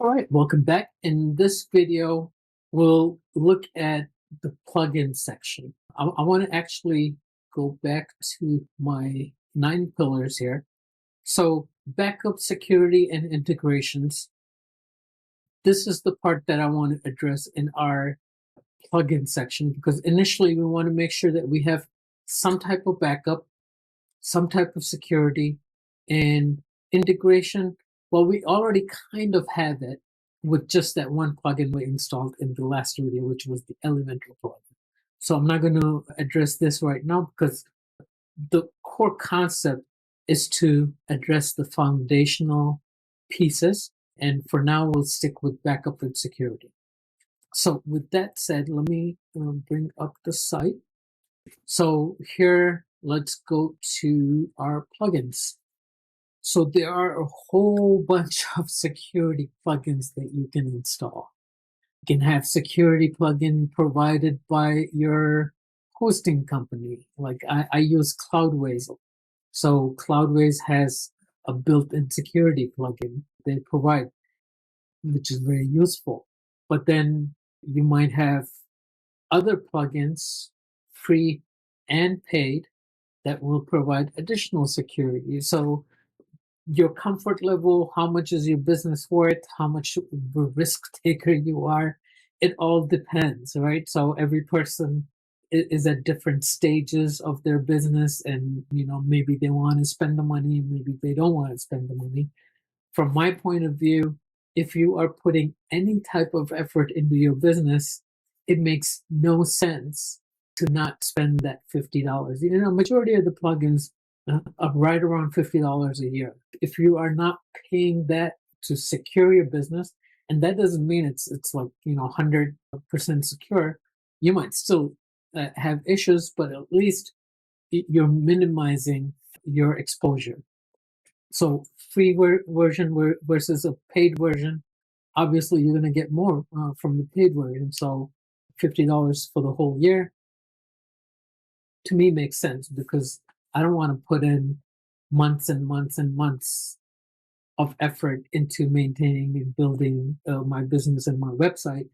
All right, welcome back. In this video, we'll look at the plugin section. I want to actually go back to my 9 pillars here. So backup, security, and integrations. This is the part that I want to address in our plugin section, because initially we want to make sure that we have some type of backup, some type of security, and integration. Well, we already kind of have it with just that one plugin we installed in the last video, which was the Elementor plugin. So I'm not going to address this right now because the core concept is to address the foundational pieces. And for now, we'll stick with backup and security. So with that said, let me bring up the site. So here, let's go to our plugins. So there are a whole bunch of security plugins that you can install. You can have security plugin provided by your hosting company. Like I use Cloudways. So Cloudways has a built-in security plugin they provide, which is very useful. But then you might have other plugins, free and paid, that will provide additional security. So your comfort level, how much is your business worth, how much of a risk taker you are, it all depends, right? So every person is at different stages of their business, and maybe they want to spend the money, maybe they don't want to spend the money. From my point of view, if you are putting any type of effort into your business, it makes no sense to not spend that $50. Majority of the plugins are right around $50 a year. If you are not paying that to secure your business, and that doesn't mean it's like 100% secure, you might still have issues, but at least you're minimizing your exposure. So free version versus a paid version, obviously you're going to get more from the paid version. So $50 for the whole year, to me, makes sense, because I don't want to put in months and months and months of effort into maintaining and building my business and my website,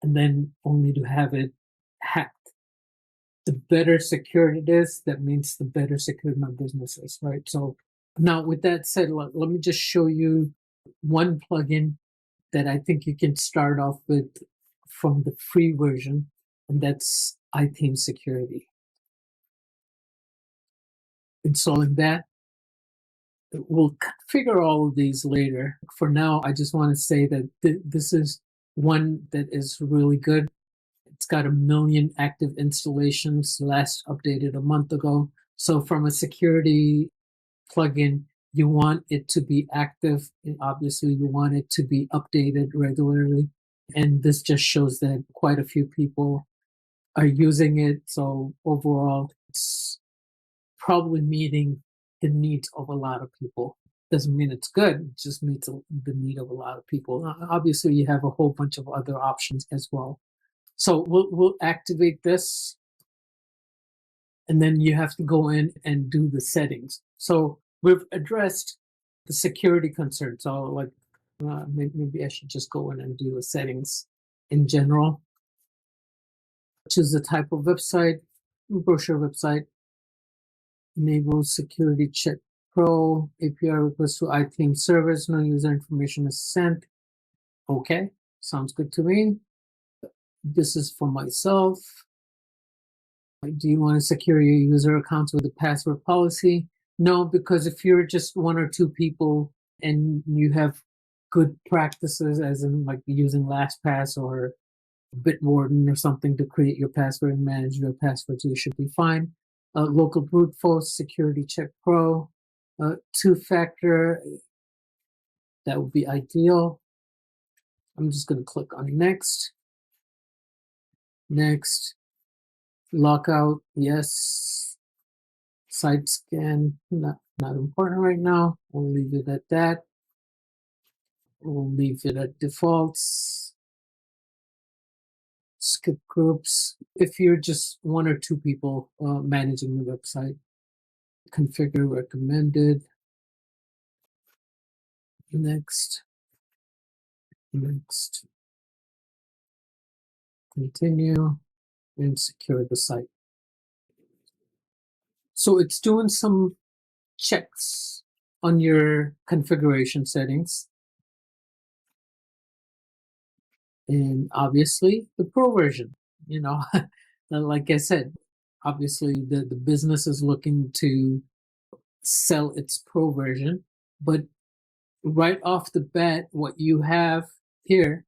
and then only to have it hacked. The better secured it is, that means the better secured my business is, right? So now with that said, let me just show you one plugin that I think you can start off with from the free version, and that's iTheme Security. Installing that. We'll configure all of these later. For now, I just want to say that this is one that is really good. It's got 1 million active installations, last updated a month ago. So from a security plugin, you want it to be active. And obviously, you want it to be updated regularly. And this just shows that quite a few people are using it. So overall, it's probably meeting the needs of a lot of people. Doesn't mean it's good, it just meets the need of a lot of people. Obviously, you have a whole bunch of other options as well. So we'll activate this, and then you have to go in and do the settings. So we've addressed the security concern. So like maybe I should just go in and do the settings in general. Choose the type of website, brochure website. Enable security check pro, API request to iTheme servers, no user information is sent. Okay, sounds good to me. This is for myself. Do you want to secure your user accounts with a password policy? No, because if you're just 1 or 2 people and you have good practices, as in like using LastPass or Bitwarden or something to create your password and manage your passwords, you should be fine. Local brute force security check pro, 2-factor, that would be ideal. I'm just going to click on next. Next. Lockout, yes. Side scan, not important right now. We'll leave it at that. We'll leave it at defaults. Skip groups. If you're just 1 or 2 people managing the website. Configure recommended. Next. Next, continue, and secure the site. So it's doing some checks on your configuration settings. And obviously the pro version, you know, like I said, obviously the business is looking to sell its pro version, but right off the bat, what you have here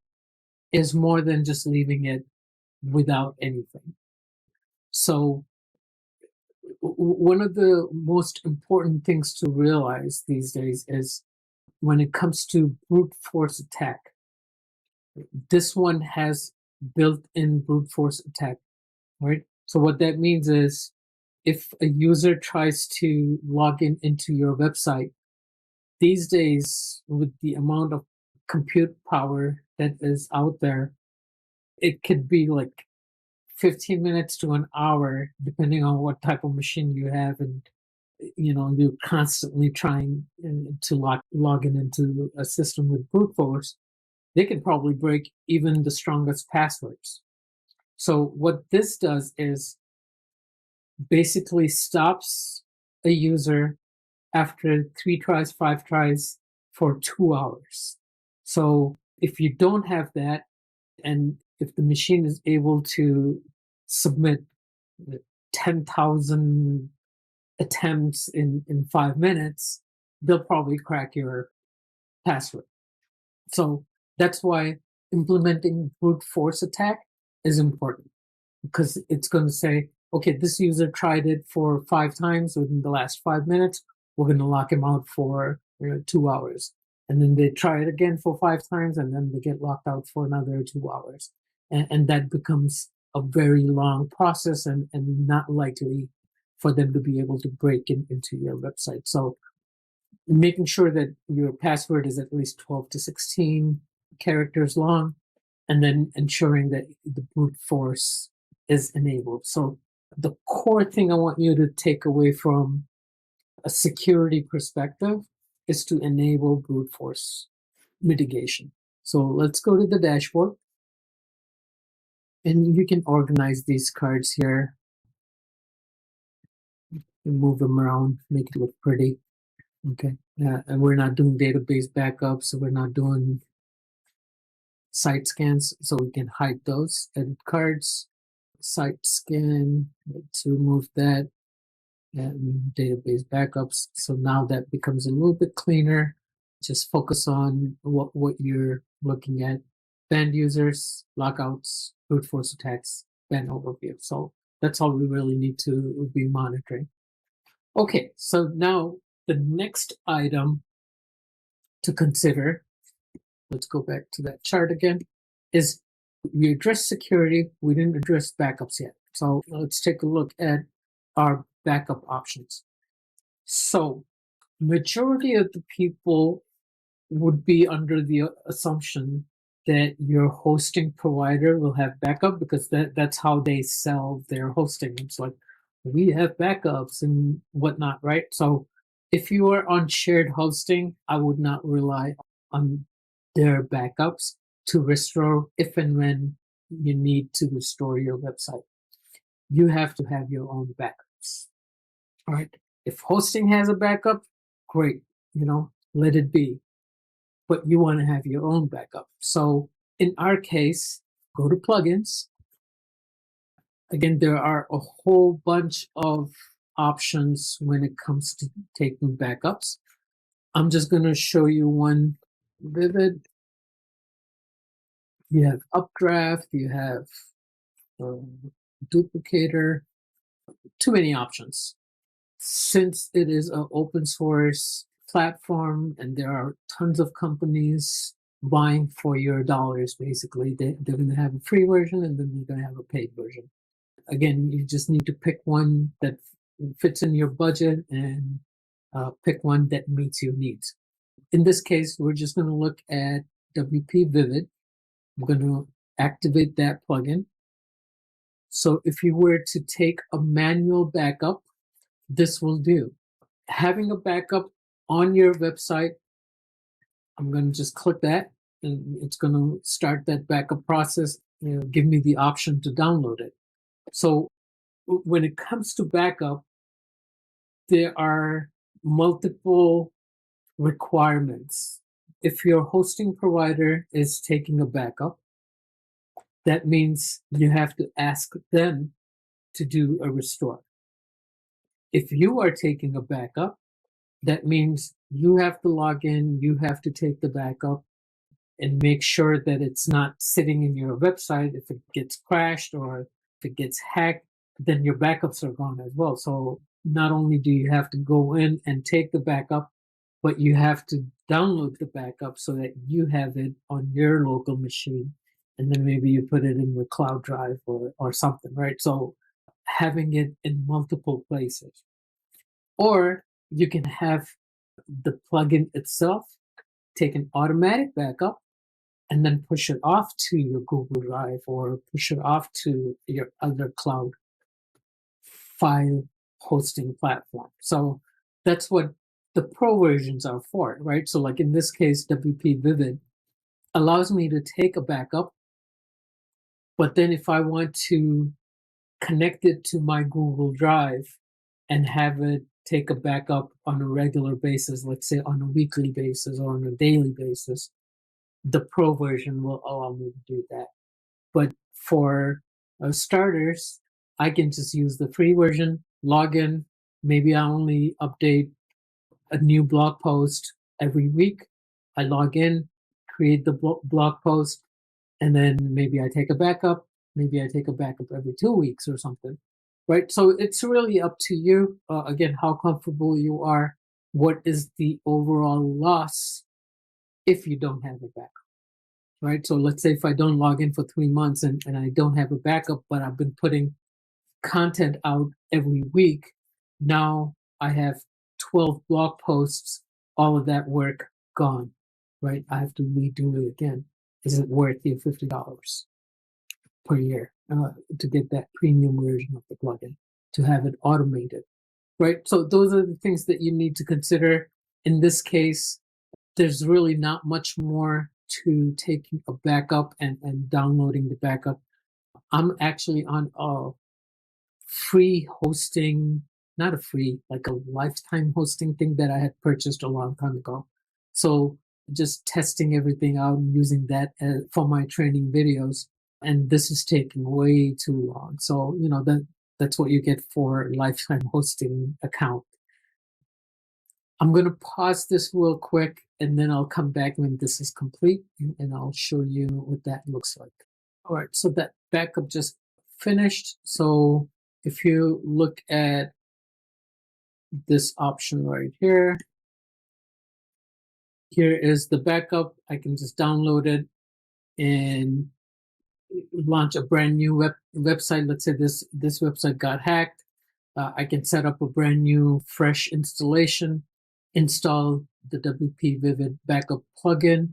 is more than just leaving it without anything. So one of the most important things to realize these days is when it comes to brute force attack, this one has built-in brute force attack, right? So what that means is if a user tries to log in into your website, these days with the amount of compute power that is out there, it could be like 15 minutes to an hour, depending on what type of machine you have. And, you know, you're constantly trying to log in into a system with brute force. They could probably break even the strongest passwords. So what this does is basically stops a user after 3 tries, 5 tries for 2 hours. So if you don't have that, and if the machine is able to submit 10,000 attempts in 5 minutes, they'll probably crack your password. So that's why implementing brute force attack is important, because it's going to say, okay, this user tried it for 5 times within the last 5 minutes. We're going to lock him out for 2 hours. And then they try it again for 5 times, and then they get locked out for another 2 hours. And that becomes a very long process and not likely for them to be able to break into your website. So making sure that your password is at least 12 to 16 characters long, and then ensuring that the brute force is enabled. So the core thing I want you to take away from a security perspective is to enable brute force mitigation. So let's go to the dashboard, and you can organize these cards here and move them around, make it look pretty. Okay, and we're not doing database backups, so we're not doing site scans, so we can hide those. Edit cards, site scan, let's remove that, and database backups. So now that becomes a little bit cleaner. Just focus on what you're looking at. Banned users, lockouts, brute force attacks, ban overview. So that's all we really need to be monitoring. Okay, so now the next item to consider, let's go back to that chart again, is we addressed security, we didn't address backups yet. So let's take a look at our backup options. So majority of the people would be under the assumption that your hosting provider will have backup, because that's how they sell their hosting. It's like, we have backups and whatnot, right? So if you are on shared hosting, I would not rely on their backups to restore if and when you need to restore your website. You have to have your own backups. All right. If hosting has a backup, great, let it be. But you want to have your own backup. So in our case, go to plugins. Again, there are a whole bunch of options when it comes to taking backups. I'm just going to show you one. Vivid. You have updraft, you have duplicator, too many options. Since it is an open source platform and there are tons of companies buying for your dollars, basically, they're going to have a free version and then they're going to have a paid version. Again, you just need to pick one that fits in your budget and pick one that meets your needs. In this case, we're just going to look at WP Vivid. I'm going to activate that plugin. So if you were to take a manual backup, this will do. Having a backup on your website, I'm going to just click that. and it's going to start that backup process, give me the option to download it. So when it comes to backup, there are multiple requirements. If your hosting provider is taking a backup, that means you have to ask them to do a restore. If you are taking a backup, that means you have to log in, you have to take the backup and make sure that it's not sitting in your website. If it gets crashed or if it gets hacked, then your backups are gone as well. So not only do you have to go in and take the backup, but you have to download the backup so that you have it on your local machine. And then maybe you put it in your cloud drive or something, right? So having it in multiple places. Or you can have the plugin itself take an automatic backup and then push it off to your Google Drive or push it off to your other cloud file hosting platform. So that's what the pro versions are for, right? So like in this case, WP Vivid allows me to take a backup, but then if I want to connect it to my Google Drive and have it take a backup on a regular basis, let's say on a weekly basis or on a daily basis, the pro version will allow me to do that. But for starters, I can just use the free version, log in. Maybe I only update a new blog post every week. I log in, create the blog post, and then maybe I take a backup. Maybe I take a backup every 2 weeks or something, right? So it's really up to you. Again, how comfortable you are. What is the overall loss if you don't have a backup? Right? So let's say if I don't log in for 3 months and I don't have a backup, but I've been putting content out every week, now I have 12 blog posts, all of that work gone, right? I have to redo it again. Is it worth your $50 per year to get that premium version of the plugin, to have it automated, right? So those are the things that you need to consider. In this case, there's really not much more to taking a backup and downloading the backup. I'm actually on a free hosting, not a free, like a lifetime hosting thing that I had purchased a long time ago. So just testing everything out and using that for my training videos. And this is taking way too long. So, that's what you get for a lifetime hosting account. I'm going to pause this real quick and then I'll come back when this is complete and I'll show you what that looks like. All right, so that backup just finished. So if you look at this option right here, here is the backup. I can just download it and launch a brand new website. Let's say this website got hacked. I can set up a brand new fresh installation, install the WP Vivid backup plugin,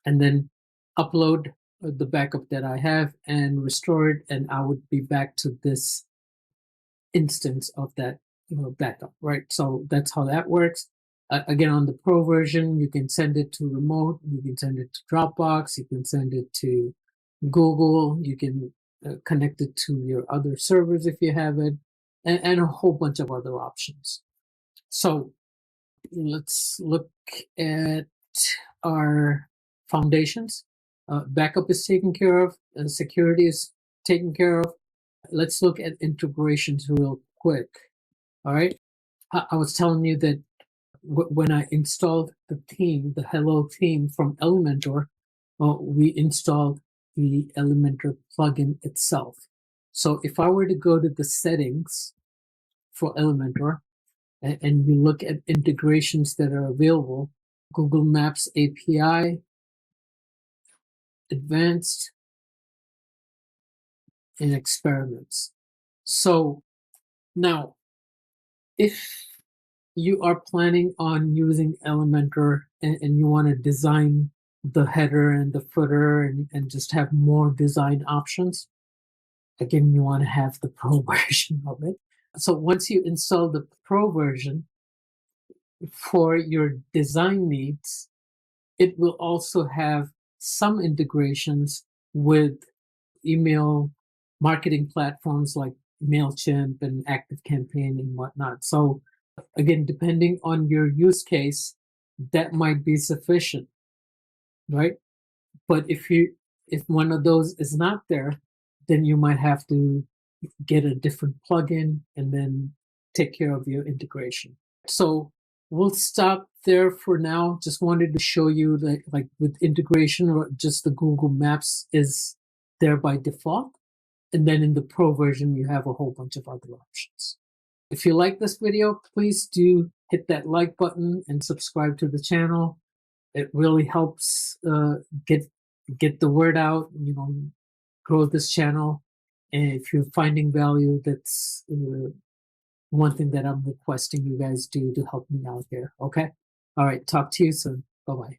and then upload the backup that I have and restore it, and I would be back to this instance of that backup, right? So that's how that works. Again, on the pro version, you can send it to remote, you can send it to Dropbox, you can send it to Google, you can connect it to your other servers if you have it, and a whole bunch of other options. So let's look at our foundations. Backup is taken care of, security is taken care of. Let's look at integrations real quick. All right. I was telling you that when I installed the theme, the Hello theme from Elementor, we installed the Elementor plugin itself. So if I were to go to the settings for Elementor and you look at integrations that are available, Google Maps API, Advanced, and Experiments. So now, if you are planning on using Elementor and you want to design the header and the footer and just have more design options, again, you want to have the pro version of it. So once you install the pro version for your design needs, it will also have some integrations with email marketing platforms like MailChimp and ActiveCampaign and whatnot. So again, depending on your use case, that might be sufficient, right? But if one of those is not there, then you might have to get a different plugin and then take care of your integration. So we'll stop there for now. Just wanted to show you that, like with integration, or just the Google Maps is there by default. And then in the Pro version, you have a whole bunch of other options. If you like this video, please do hit that like button and subscribe to the channel. It really helps get the word out, grow this channel. And if you're finding value, that's one thing that I'm requesting you guys do to help me out here. Okay? All right. Talk to you soon. Bye-bye.